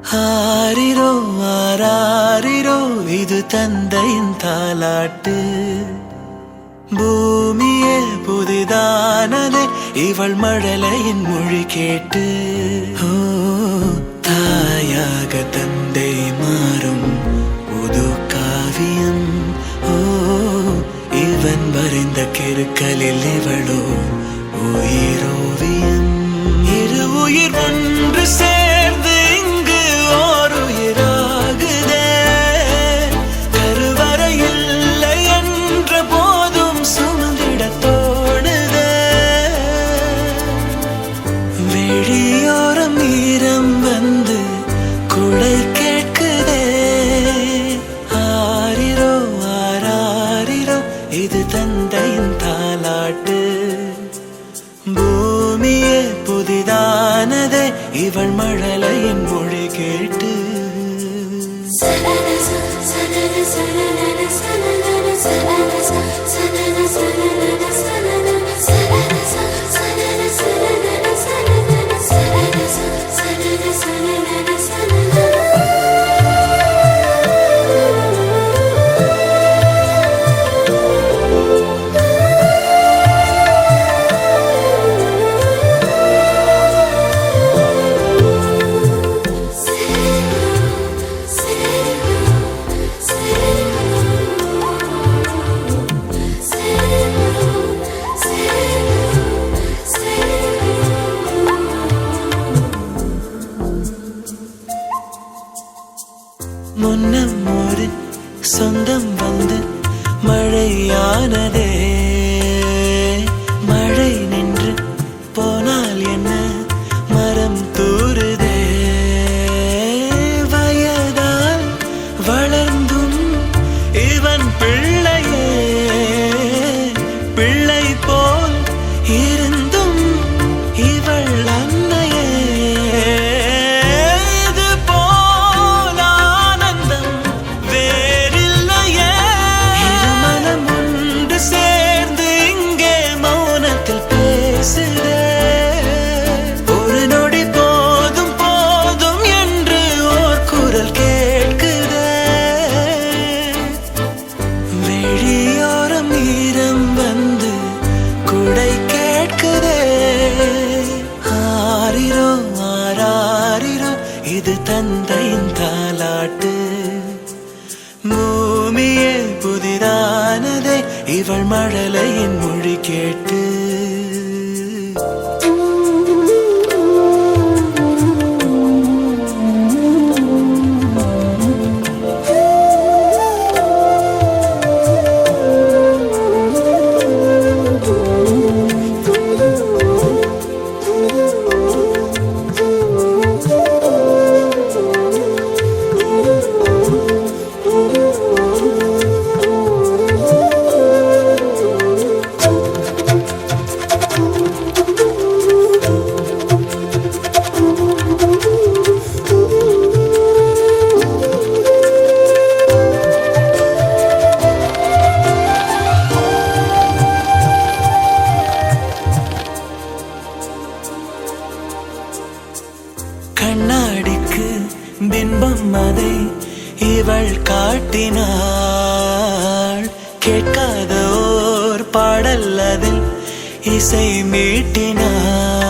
ஆரிரோ ஆராரிரோ இது தந்தையின் தாலாட்டு. பூமியே புதிதானதே இவள் மழலையின் மொழி கேட்டு. ஓ தாயாக தந்தை மாறும் புது காவியம். ஓ இவன் வரைந்த கிறுக்கலில் இவளோ உயிரோவியம். இரு உயிர் ஒன்று சேர்ந்து இங்கு ஓர் உயிராகுதே. கருவறை இல்லை என்ற போதும் சுமந்திட தோடுதே. வெளியோரம் ஈரம் வந்து குடை கேட்குதே. ஆரிரோ ஆராரிரோ இது தந்தையின் தாலாட்டு. பூமியே புதிதானதே இவள் மழலையின் மொழி கேட்டு. முன்னம் ஒரு சொந்தம் வந்து மழையானதே. மழை நின்று போனால் என்ன மரம் தூறுதே. வயதால் வளர்ந்தும் இவன் பிள்ளையே. பிள்ளை போல் இருந்தும் இவள் அன்னையே. ஒரு நொடி போதும் போதும் என்று ஓர் குரல் கேட்குதே. வெளியோரம் ஈரம் வந்து குடை கேட்குதே. ஆரிரோ ஆராரிரோ இது தந்தையின் தாலாட்டு. பூமியே புதிதானதே இவள் மழலையின் மொழி கேட்டு. கண்ணாடிக்கு பிம்பம் அதை இவள் காட்டினாள். கேட்காத ஓர் பாடல் அதில் இசை மீட்டினாள்.